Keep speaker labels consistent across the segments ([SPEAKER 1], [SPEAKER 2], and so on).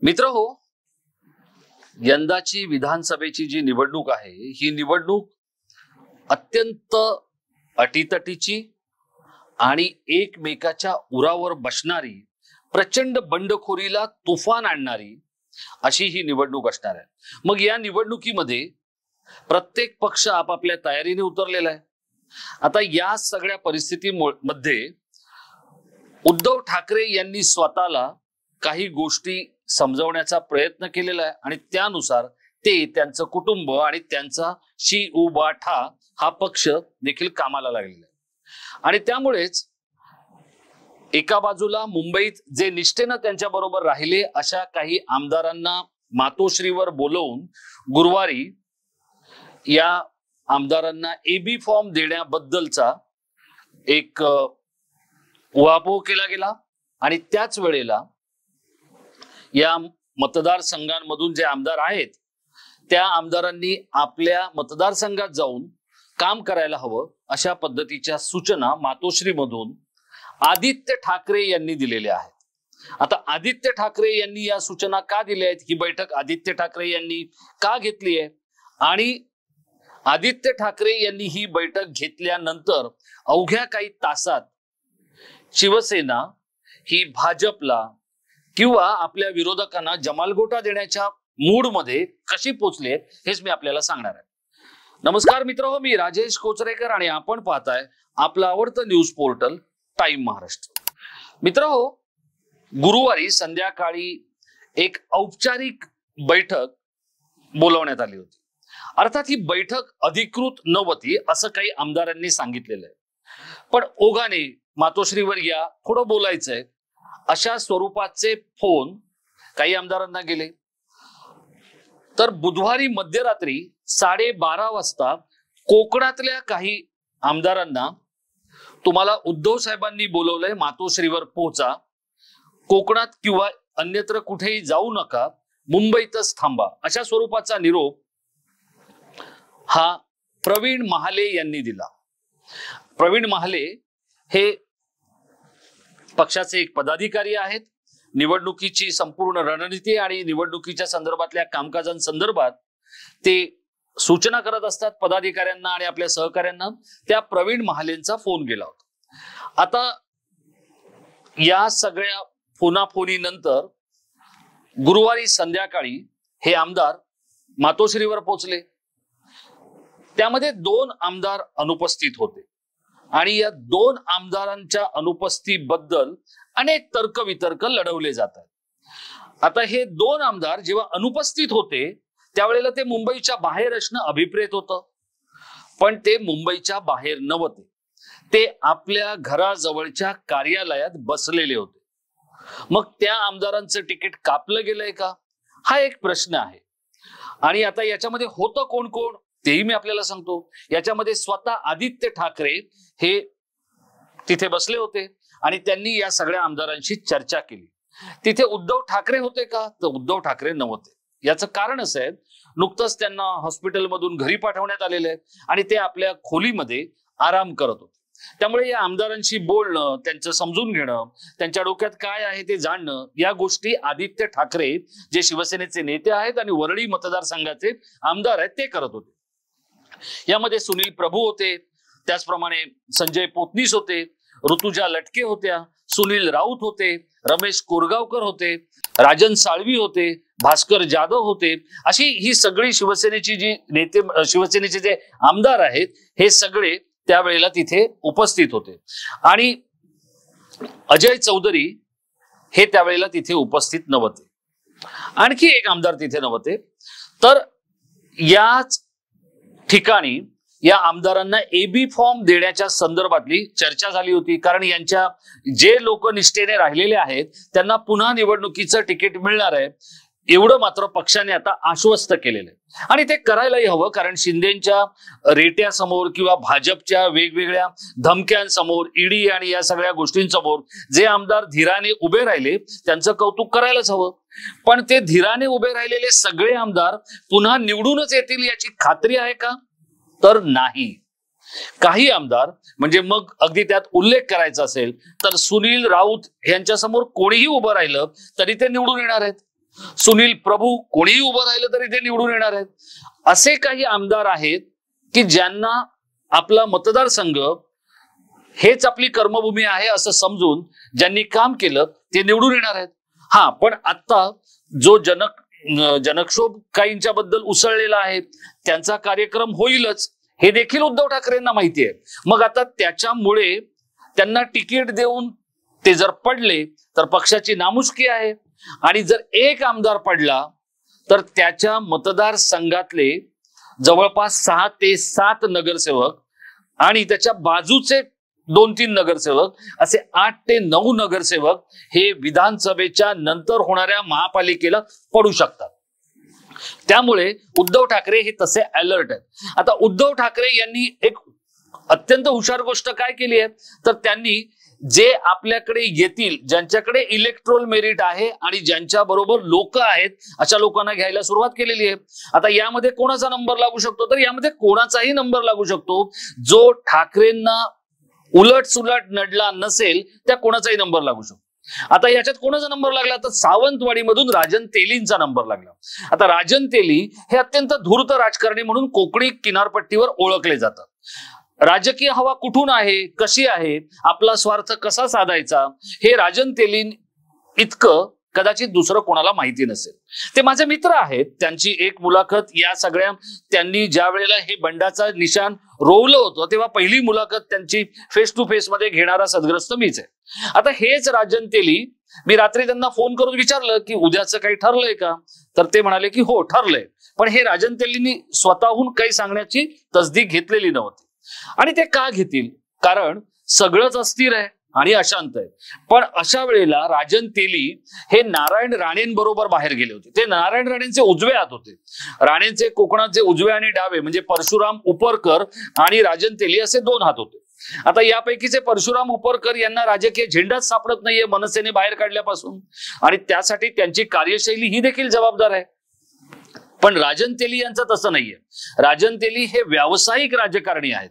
[SPEAKER 1] मित्र हो, यंदाची विधानसभेची जी निवडणूक आहे ही निवडणूक अत्यंत अटीतटीची आणि एकमेकाच्या उरावर बसणारी, प्रचंड बंडखोरीला तुफान आणणारी अशी ही निवडणूक असणार आहे. मग या निवडणुकीमध्ये प्रत्येक पक्ष आपापल्या तयारीने उतरलेला आहे. आता या सगळ्या परिस्थितीमध्ये उद्धव ठाकरे यांनी स्वतःला काही गोष्टी समजवण्याचा प्रयत्न केलेला आहे आणि त्यानुसार ते, त्यांचं कुटुंब आणि त्यांचा शी उबा ठा हा पक्ष देखील कामाला लागलेला आहे. आणि त्यामुळेच एका बाजूला मुंबईत जे निष्ठेनं त्यांच्या बरोबर राहिले अशा काही आमदारांना मातोश्रीवर बोलवून गुरुवारी या आमदारांना एबी फॉर्म देण्याबद्दलचा एक उहापोह केला गेला. आणि त्याच वेळेला या मतदारसंघांमधून जे आमदार आहेत त्या आमदारांनी आपल्या मतदारसंघात जाऊन काम करायला हवं अशा पद्धतीच्या सूचना मातोश्रीमधून आदित्य ठाकरे यांनी दिलेल्या आहेत. आता आदित्य ठाकरे यांनी या सूचना का दिल्या आहेत, ही बैठक आदित्य ठाकरे यांनी का घेतली आहे आणि आदित्य ठाकरे यांनी ही बैठक घेतल्यानंतर अवघ्या काही तासात शिवसेना ही भाजपला किंवा आपल्या विरोधकांना जमालगोटा देण्याच्या मूडमध्ये कशी पोचले हेच मी आपल्याला सांगणार आहे. नमस्कार मित्र हो, मी राजेश कोचरेकर आणि आपण पाहताय आपलं आवडतं न्यूज पोर्टल टाइम महाराष्ट्र. मित्र हो, गुरुवारी संध्याकाळी एक औपचारिक बैठक बोलवण्यात आली होती. अर्थात ही बैठक अधिकृत नव्हती असं काही आमदारांनी सांगितलेलं आहे, पण ओघाने मातोश्रीवर या, थोडं बोलायचंय अशा स्वरूपाचे फोन काही आमदारांना गेले. तर बुधवारी मध्यरात्री 12:30 वाजता कोकणातल्या काही आमदारांना तुम्हाला उद्धव साहेबांनी बोलवलंय, मातोश्रीवर पोहोचा, कोकणात किंवा अन्यत्र कुठेही जाऊ नका, मुंबईतच थांबा अशा स्वरूपाचा निरोप हा प्रवीण महाले यांनी दिला. प्रवीण महाले हे पक्षाचे एक पदाधिकारी आहेत. निवडणुकीची संपूर्ण रणनीती आणि निवडणुकीच्या संदर्भातल्या कामकाजांसंदर्भात ते सूचना करत असतात पदाधिकाऱ्यांना आणि आपल्या सहकाऱ्यांना. त्या प्रवीण महालेंचा फोन गेला होता. आता या सगळ्या फोनाफोनीनंतर गुरुवारी संध्याकाळी हे आमदार मातोश्रीवर पोहोचले. त्यामध्ये 2 आमदार अनुपस्थित होते आणि या 2 आमदारांच्या अनुपस्थितीबद्दल अनेक तर्कवितर्क लढवले जातात. आता हे 2 आमदार जेव्हा अनुपस्थित होते त्यावेळेला ते मुंबईच्या बाहेर असणं अभिप्रेत होतं, पण ते मुंबईच्या बाहेर नव्हते, ते आपल्या घराजवळच्या कार्यालयात बसलेले होते. मग त्या आमदारांचं तिकीट कापलं गेलंय का, हा एक प्रश्न आहे. आणि आता याच्यामध्ये होतं कोण कोण तेही मी आपल्याला सांगतो. याच्यामध्ये स्वतः आदित्य ठाकरे हे तिथे बसले होते आणि त्यांनी या सगळ्या आमदारांशी चर्चा केली. तिथे उद्धव ठाकरे होते का, तर उद्धव ठाकरे नव्हते. याचं कारण असं आहे, नुकतंच त्यांना हॉस्पिटलमधून घरी पाठवण्यात आलेलं आहे आणि ते आपल्या खोलीमध्ये आराम करत होते. त्यामुळे या आमदारांशी बोलणं, त्यांचं समजून घेणं, त्यांच्या डोक्यात काय आहे ते जाणणं, या गोष्टी आदित्य ठाकरे जे शिवसेनेचे नेते आहेत आणि वरळी मतदारसंघाचे आमदार आहेत ते करत होते. यामध्ये सुनील प्रभू होते, त्याचप्रमाणे संजय पोतनीस होते, ऋतुजा लटके होत्या, सुनील राऊत होते, रमेश कोरगावकर होते, राजन साळवी होते, भास्कर जाधव होते. अशी ही सगळी शिवसेनेची जी नेते, शिवसेनेचे जे आमदार आहेत हे सगळे त्यावेळेला तिथे उपस्थित होते. आणि अजय चौधरी हे त्यावेळेला तिथे उपस्थित नव्हते. आणखी एक आमदार तिथे नव्हते. तर याच ठिकाणी या आमदारांना एबी फॉर्म देण्याच्या संदर्भातली चर्चा झाली होती. कारण यांच्या जे लोक निष्ठेने राहिलेले आहेत त्यांना पुन्हा निवडणुकीचं तिकीट मिळणार आहे एवढं मात्र पक्षाने आता आश्वस्त केलेलं आहे. आणि ते करायलाही हवं, कारण शिंदेच्या रेट्यासमोर किंवा भाजपच्या वेगवेगळ्या धमक्यांसमोर, ईडी आणि या सगळ्या गोष्टींसमोर जे आमदार धीराने उभे राहिले त्यांचं कौतुक करायलाच हवं. पण ते धीराने उभे राहिलेले सगळे आमदार पुन्हा निवडूनच येतील याची खात्री आहे का, तर नाही. काही आमदार म्हणजे मग अगदी त्यात उल्लेख करायचा असेल तर सुनील राऊत यांच्या समोर कोणीही उभं राहिलं तरी ते निवडून येणार आहेत. सुनील प्रभू, कोणीही उभं राहिलं तरी ते निवडून येणार आहेत. असे काही आमदार आहेत की ज्यांना आपला मतदारसंघ हेच आपली कर्मभूमी आहे असं समजून ज्यांनी काम केलं ते निवडून येणार आहेत. हा, पण आता जो जनक्षोभ काहींच्या बद्दल उसळलेला आहे त्यांचा कार्यक्रम होईलच हे देखील उद्धव ठाकरेंना माहिती आहे. मग आता त्याच्यामुळे त्यांना तिकीट देऊन ते जर पडले तर पक्षाची नामुष्की आहे, आणि जर एक आमदार पडला तर त्याच्या मतदारसंघातले जवळपास 6 ते 7 नगरसेवक आणि त्याच्या बाजूचे 2-3 नगरसेवक असे 8 ते 9 नगरसेवक हे विधानसभेच्या नंतर होणाऱ्या महापालिकेला पडू शकतात. त्यामुळे उद्धव ठाकरे हे तसे अलर्ट आहेत. आता उद्धव ठाकरे यांनी एक अत्यंत हुशार गोष्ट काय केली आहे तर त्यांनी जे आपल्याकडे येतील, ज्यांच्याकडे इलेक्ट्रोल मेरिट आहे आणि ज्यांच्या बरोबर लोक आहेत अशा लोकांना घ्यायला सुरुवात केलेली आहे. आता यामध्ये कोणाचा नंबर लागू शकतो तर यामध्ये कोणाचाही नंबर लागू शकतो. जो ठाकरेंना उलट सुलट नडला नसेल त्या कोणाचाही नंबर लागू शकतो. आता याच्यात कोणाचा नंबर लागला तर सावंतवाडीमधून राजन तेलींचा नंबर लागला. आता राजन तेली हे अत्यंत धूर्त राजकारणी म्हणून कोकणी किनारपट्टीवर ओळखले जातात. राजकीय हवा कुठून आहे, कशी आहे, आपला स्वार्थ कसा साधायचा हे राजन तेली इतकं कदाचित दुसरं कोणाला माहिती नसेल. ते माझे मित्र आहेत. त्यांची एक मुलाखत या सगळ्या त्यांनी ज्या वेळेला हे बंडाचा निशाण रोवलं होतं तेव्हा पहिली मुलाखत त्यांची फेस टू फेस मध्ये घेणारा सदग्रस्त मीच आहे. आता हेच राजन तेली, मी रात्री त्यांना फोन करून विचारलं की उद्याचं काही ठरलंय का, तर ते म्हणाले की हो ठरलंय. पण हे राजन तेलींनी स्वतःहून काही सांगण्याची तसदीक घेतलेली नव्हती. आणि ते का घेतील, कारण सगळंच अस्थिर आहे आणि अशांत आहे. पण अशा वेळेला राजन तेली हे नारायण राणेंबरोबर बाहेर गेले होते. ते नारायण राणेंचे उजवे हात होते. राणेंचे कोकणाचे उजवे आणि डावे म्हणजे परशुराम उपरकर आणि राजन तेली असे 2 हात होते. आता यापैकीचे परशुराम उपरकर यांना राजकीय झेंडाच सापडत नाहीये मनसेने बाहेर काढल्यापासून, आणि त्यासाठी त्यांची कार्यशैली ही देखील जबाबदार आहे. पण राजन तेली यांचं तसं नाहीये. राजन तेली हे व्यावसायिक राजकारणी आहेत.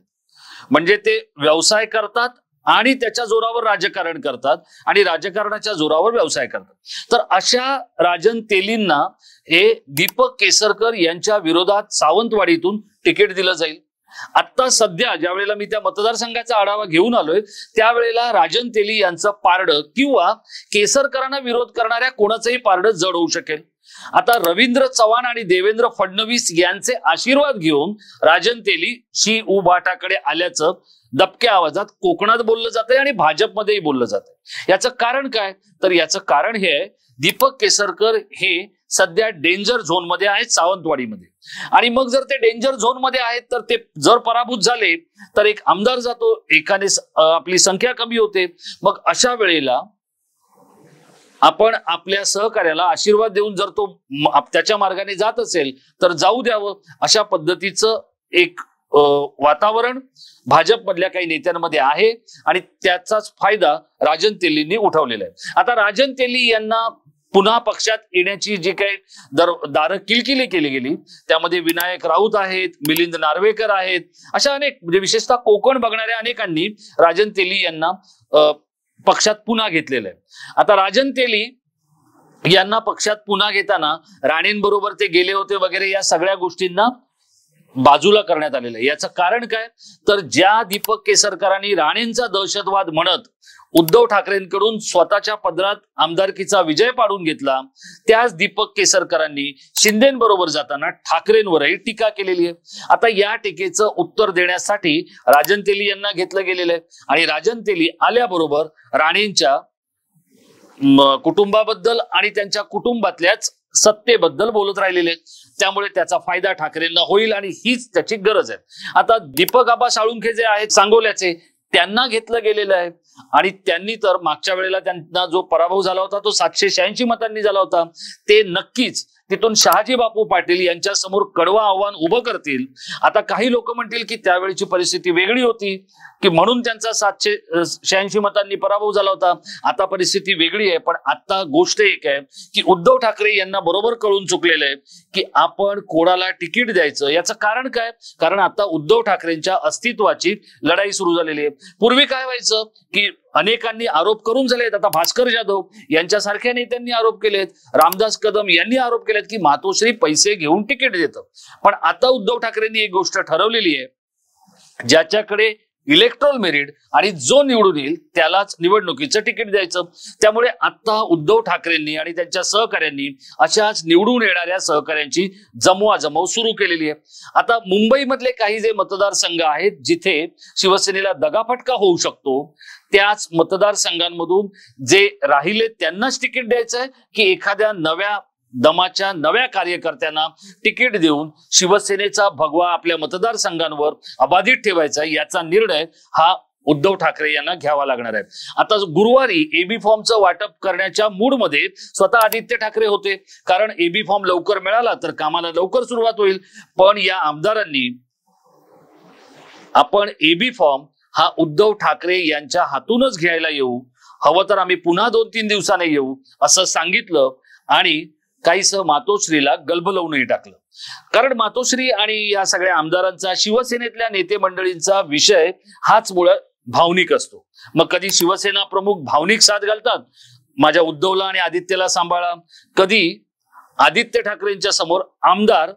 [SPEAKER 1] म्हणजे ते व्यवसाय करतात आणि त्याच्या जोरावर राजकारण करतात आणि राजकारणाच्या जोरावर व्यवसाय करतात. तर अशा राजन तेलींना हे दीपक केसरकर यांच्या विरोधात सावंतवाडीतून तिकीट दिलं जाईल. आता सध्या ज्या वेळेला मी त्या मतदारसंघाचा आढावा घेऊन आलोय त्यावेळेला राजन तेली यांचं पारडं किंवा केसरकरांना विरोध करणाऱ्या कोणाचंही पारडं जड होऊ शकेल. आता रवींद्र चव्हाण आणि देवेंद्र फडणवीस यांचे आशीर्वाद घेऊन राजन तेली शी उभाटाकडे आल्याचं दबक्या आवाजात कोकणात बोललं जातंय आणि भाजपमध्येही बोललं जातंय. याचं कारण काय तर याचं कारण हे आहे, दीपक केसरकर हे सध्या डेंजर झोन मध्ये आहेत सावंतवाडीमध्ये. आणि मग जर ते डेंजर झोन मध्ये आहेत तर ते जर पराभूत झाले तर एक आमदार जातो, एकाने आपली संख्या कमी होते. मग अशा वेळेला आपण आपल्या सहकार्याला आशीर्वाद देऊन जर तो त्याच्या मार्गाने जात असेल तर जाऊ द्यावं, अशा पद्धतीचं एक वातावरण भाजपमधल्या काही नेत्यांमध्ये आहे आणि त्याचाच फायदा राजन तेलींनी उठवलेला आहे. आता राजन तेली यांना पुन्हा पक्षात येण्याची जी काही दारं किलकिली केली गेली त्यामध्ये विनायक राऊत आहेत, मिलिंद नार्वेकर आहेत, अशा अनेक म्हणजे विशेषतः कोकण बघणाऱ्या अनेकांनी राजन तेली यांना पक्षात पुन्हा घेतलेलं आहे. आता राजन तेली यांना पक्षात पुन्हा घेताना राणेंबरोबर ते गेले होते वगैरे या सगळ्या गोष्टींना बाजूला करण्यात आलेलं आहे. याचं कारण काय तर ज्या दीपक केसरकरांनी राणेंचा दहशतवाद म्हणत उद्धव ठाकरेंकडून स्वतःच्या पदरात आमदारकीचा विजय पाडून घेतला, त्याच दीपक केसरकरांनी शिंदेबरोबर जाताना ठाकरेंवरही टीका केलेली आहे. आता या टीकेचं उत्तर देण्यासाठी राजन तेली यांना घेतलं गेलेलं आहे आणि राजन तेली आल्याबरोबर राणेंच्या कुटुंबाबद्दल आणि त्यांच्या कुटुंबातल्याच सत्तेबद्दल बोलत राहिलेले आहेत. त्यामुळे त्याचा फायदा ठाकरेंना होईल आणि हीच त्याची गरज आहे. आता दीपक आबा साळुंखे जे आहेत सांगोल्याचे, त्यांना घेतलं गेलेलं आहे आणि त्यांनी तर मागच्या वेळेला त्यांना जो पराभव झाला होता तो 786 मतांनी झाला होता. ते नक्कीच तिथून शहाजी बापू पाटील यांच्या समोर कडवं आव्हान उभं करतील. आता काही लोक म्हणतील की त्यावेळेची परिस्थिती वेगळी होती की म्हणून त्यांचा 786 मतांनी पराभव झाला होता, आता परिस्थिती वेगळी आहे. पण आता गोष्ट एक आहे की उद्धव ठाकरे यांना बरोबर कळून चुकलेलं आहे की आपण कोणाला तिकीट द्यायचं. याचं कारण काय, कारण आता उद्धव ठाकरेंच्या अस्तित्वाची लढाई सुरू झालेली आहे. पूर्वी काय व्हायचं की अनेकांनी आरोप करून झालेत. आता भास्कर जाधव यांच्यासारख्या नेत्यांनी आरोप केलेत, रामदास कदम यांनी आरोप केलेत की मातोश्री पैसे घेऊन तिकीट देतं. पण आता उद्धव ठाकरेंनी एक गोष्ट ठरवलेली आहे, ज्याच्याकडे इलेक्ट्रॉल मेरिट आणि जो निवडून येईल त्यालाच निवडणुकीचं तिकीट द्यायचं. त्यामुळे आता उद्धव ठाकरेंनी आणि त्यांच्या सहकाऱ्यांनी अशाच निवडून येणाऱ्या सहकाऱ्यांची जमवाजमव सुरू केलेली आहे. आता मुंबईमधले काही जे मतदारसंघ आहेत जिथे शिवसेनेला दगाफटका होऊ शकतो, त्याच मतदारसंघांमधून जे राहिले त्यांनाच तिकीट द्यायचं आहे की एखाद्या नव्या दमाच्या नव्या कार्यकर्त्यांना तिकीट देऊन शिवसेनेचा भगवा आपल्या मतदारसंघांवर अबाधित ठेवायचा, याचा निर्णय हा उद्धव ठाकरे यांना घ्यावा लागणार आहे. आता गुरुवारी एबी फॉर्मचं वाटप करण्याच्या मूडमध्ये स्वतः आदित्य ठाकरे होते, कारण एबी फॉर्म लवकर मिळाला तर कामाला लवकर सुरुवात होईल. पण या आमदारांनी आपण एबी फॉर्म हा उद्धव ठाकरे यांच्या हातूनच घ्यायला येऊ, हवं तर आम्ही पुन्हा 2-3 दिवसाने येऊ असं सांगितलं आणि काहीसं मातोश्रीला गलबलवूनही टाकलं. कारण मातोश्री आणि या सगळ्या आमदारांचा, शिवसेनेतल्या नेते मंडळींचा विषय हाच मुळात भावनिक असतो. मग कधी शिवसेना प्रमुख भावनिक साथ घालतात, माझ्या उद्धवला आणि आदित्यला सांभाळा, कधी आदित्य ठाकरेंच्या समोर आमदार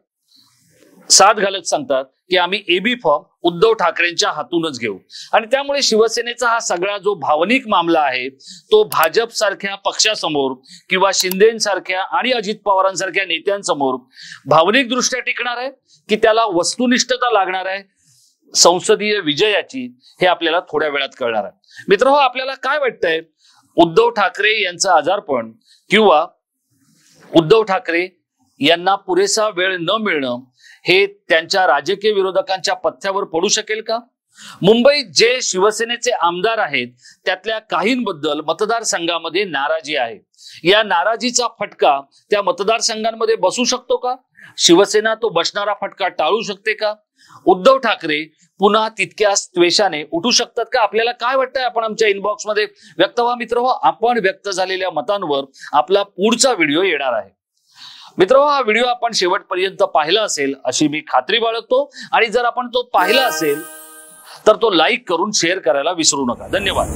[SPEAKER 1] साथ घालत सांगतात की आम्ही एबी फॉर्म उद्धव ठाकरेंच्या हातूनच घेऊ. आणि त्यामुळे शिवसेनेचा हा सगळा जो भावनिक मामला आहे तो भाजप सारख्या पक्षासमोर किंवा शिंदेसारख्या आणि अजित पवारांसारख्या नेत्यांसमोर भावनिक दृष्ट्या टिकणार आहे की त्याला वस्तुनिष्ठता लागणार आहे संसदीय विजयाची, हे आपल्याला थोड्या वेळात कळणार आहे. मित्रहो, आपल्याला काय वाटतंय, उद्धव ठाकरे यांचं आजारपण किंवा उद्धव ठाकरे यांना पुरेसा वेळ न मिळणं हे त्यांच्या राजकीय विरोधकांच्या पथ्यावर पडू शकेल का? मुंबईत जे शिवसेनेचे आमदार आहेत त्यातल्या काहींबद्दल मतदारसंघामध्ये नाराजी आहे. या नाराजीचा फटका त्या मतदारसंघांमध्ये बसू शकतो का? शिवसेना तो बसणारा फटका टाळू शकते का? उद्धव ठाकरे पुन्हा तितक्याच द्वेषाने उठू शकतात का? आपल्याला काय वाटतंय? आपण आमच्या इनबॉक्स मध्ये व्यक्त व्हा मित्रहो. आपण व्यक्त झालेल्या मतांवर आपला पुढचा व्हिडिओ येणार आहे. मित्रहो, हा व्हिडिओ आपण शेवटपर्यंत पाहिला असेल अशी मी खात्री बाळगतो आणि जर आपण तो पाहिला असेल तर तो लाईक करून शेअर करायला विसरू नका. धन्यवाद.